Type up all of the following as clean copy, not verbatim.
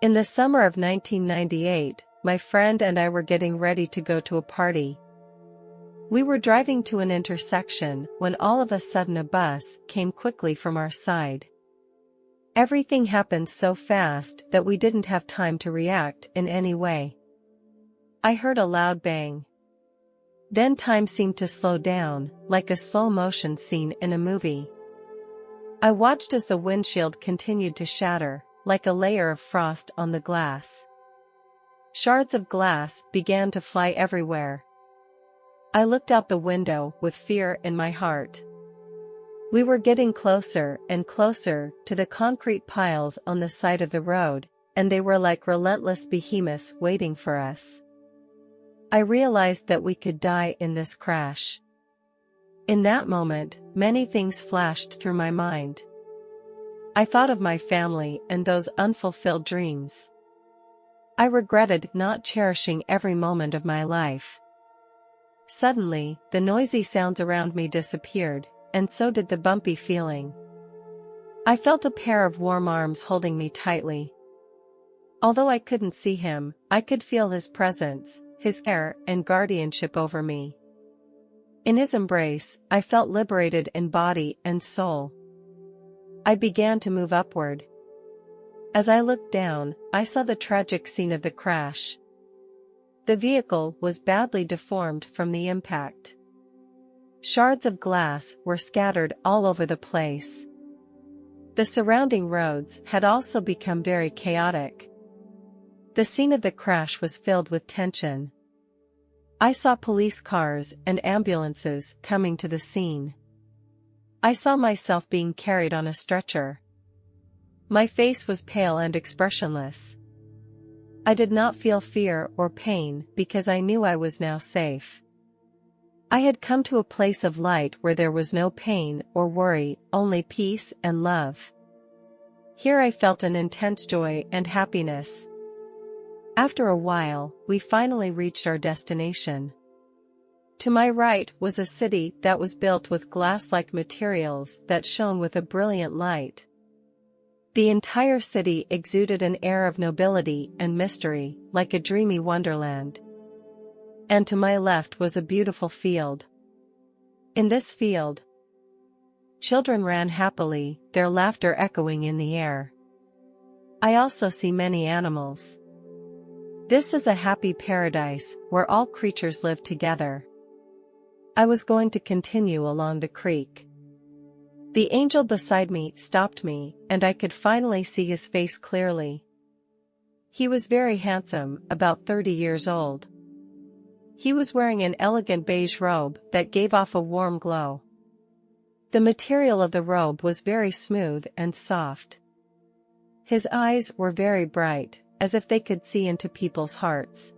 In the summer of 1998, my friend and I were getting ready to go to a party. We were driving to an intersection when all of a sudden a bus came quickly from our side. Everything happened so fast that we didn't have time to react in any way. I heard a loud bang. Then time seemed to slow down, like a slow-motion scene in a movie. I watched as the windshield continued to shatter, like a layer of frost on the glass. Shards of glass began to fly everywhere. I looked out the window with fear in my heart. We were getting closer and closer to the concrete piles on the side of the road, and they were like relentless behemoths waiting for us. I realized that we could die in this crash. In that moment, many things flashed through my mind. I thought of my family and those unfulfilled dreams. I regretted not cherishing every moment of my life. Suddenly, the noisy sounds around me disappeared, and so did the bumpy feeling. I felt a pair of warm arms holding me tightly. Although I couldn't see him, I could feel his presence, his care and guardianship over me. In his embrace, I felt liberated in body and soul. I began to move upward. As I looked down, I saw the tragic scene of the crash. The vehicle was badly deformed from the impact. Shards of glass were scattered all over the place. The surrounding roads had also become very chaotic. The scene of the crash was filled with tension. I saw police cars and ambulances coming to the scene. I saw myself being carried on a stretcher. My face was pale and expressionless. I did not feel fear or pain because I knew I was now safe. I had come to a place of light where there was no pain or worry, only peace and love. Here I felt an intense joy and happiness. After a while, we finally reached our destination. To my right was a city that was built with glass-like materials that shone with a brilliant light. The entire city exuded an air of nobility and mystery, like a dreamy wonderland. And to my left was a beautiful field. In this field, children ran happily, their laughter echoing in the air. I also see many animals. This is a happy paradise where all creatures live together. I was going to continue along the creek. The angel beside me stopped me, and I could finally see his face clearly. He was very handsome, about 30 years old. He was wearing an elegant beige robe that gave off a warm glow. The material of the robe was very smooth and soft. His eyes were very bright, as if they could see into people's hearts.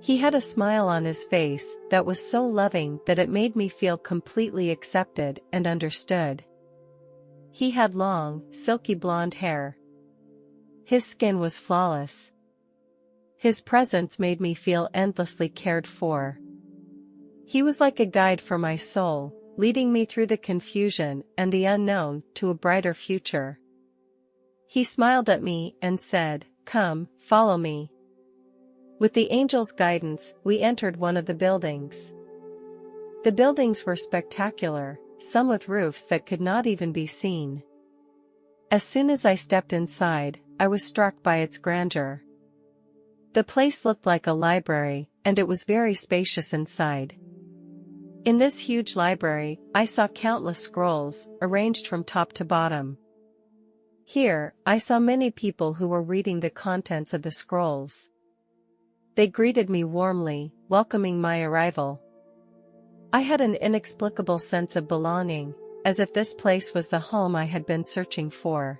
He had a smile on his face that was so loving that it made me feel completely accepted and understood. He had long, silky blonde hair. His skin was flawless. His presence made me feel endlessly cared for. He was like a guide for my soul, leading me through the confusion and the unknown to a brighter future. He smiled at me and said, "Come, follow me." With the angel's guidance, we entered one of the buildings. The buildings were spectacular, some with roofs that could not even be seen. As soon as I stepped inside, I was struck by its grandeur. The place looked like a library, and it was very spacious inside. In this huge library, I saw countless scrolls, arranged from top to bottom. Here, I saw many people who were reading the contents of the scrolls. They greeted me warmly, welcoming my arrival. I had an inexplicable sense of belonging, as if this place was the home I had been searching for.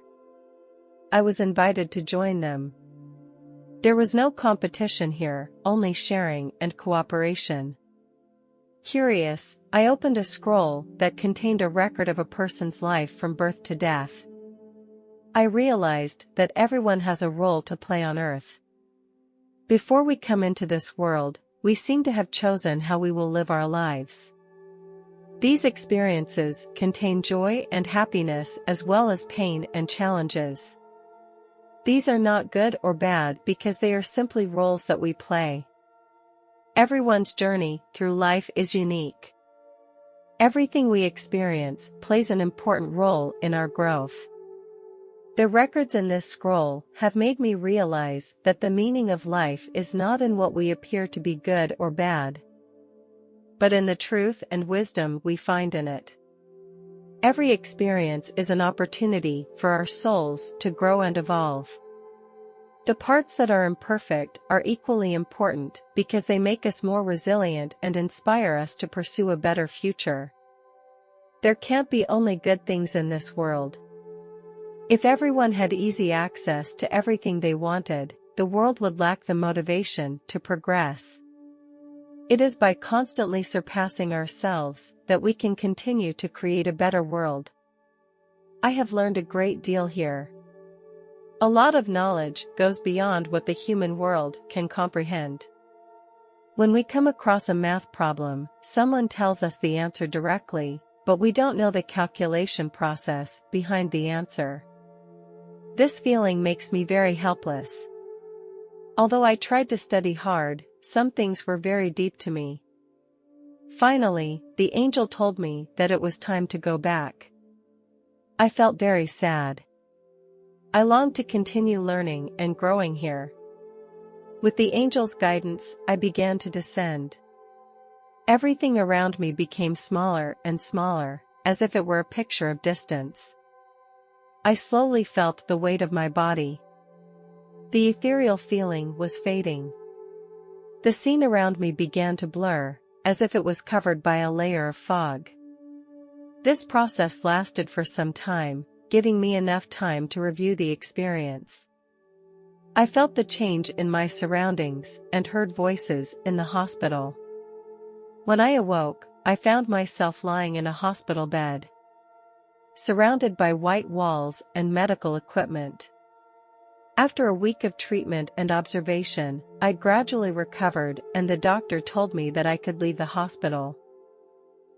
I was invited to join them. There was no competition here, only sharing and cooperation. Curious, I opened a scroll that contained a record of a person's life from birth to death. I realized that everyone has a role to play on Earth. Before we come into this world, we seem to have chosen how we will live our lives. These experiences contain joy and happiness as well as pain and challenges. These are not good or bad because they are simply roles that we play. Everyone's journey through life is unique. Everything we experience plays an important role in our growth. The records in this scroll have made me realize that the meaning of life is not in what we appear to be good or bad, but in the truth and wisdom we find in it. Every experience is an opportunity for our souls to grow and evolve. The parts that are imperfect are equally important because they make us more resilient and inspire us to pursue a better future. There can't be only good things in this world. If everyone had easy access to everything they wanted, the world would lack the motivation to progress. It is by constantly surpassing ourselves that we can continue to create a better world. I have learned a great deal here. A lot of knowledge goes beyond what the human world can comprehend. When we come across a math problem, someone tells us the answer directly, but we don't know the calculation process behind the answer. This feeling makes me very helpless. Although I tried to study hard, some things were very deep to me. Finally, the angel told me that it was time to go back. I felt very sad. I longed to continue learning and growing here. With the angel's guidance, I began to descend. Everything around me became smaller and smaller, as if it were a picture of distance. I slowly felt the weight of my body. The ethereal feeling was fading. The scene around me began to blur, as if it was covered by a layer of fog. This process lasted for some time, giving me enough time to review the experience. I felt the change in my surroundings and heard voices in the hospital. When I awoke, I found myself lying in a hospital bed, surrounded by white walls and medical equipment. After a week of treatment and observation, I gradually recovered and the doctor told me that I could leave the hospital.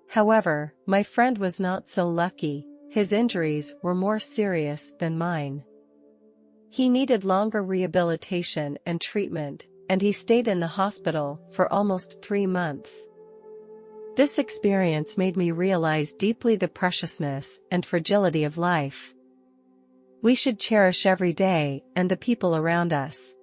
However, my friend was not so lucky. His injuries were more serious than mine. He needed longer rehabilitation and treatment, and he stayed in the hospital for almost 3 months. This experience made me realize deeply the preciousness and fragility of life. We should cherish every day and the people around us.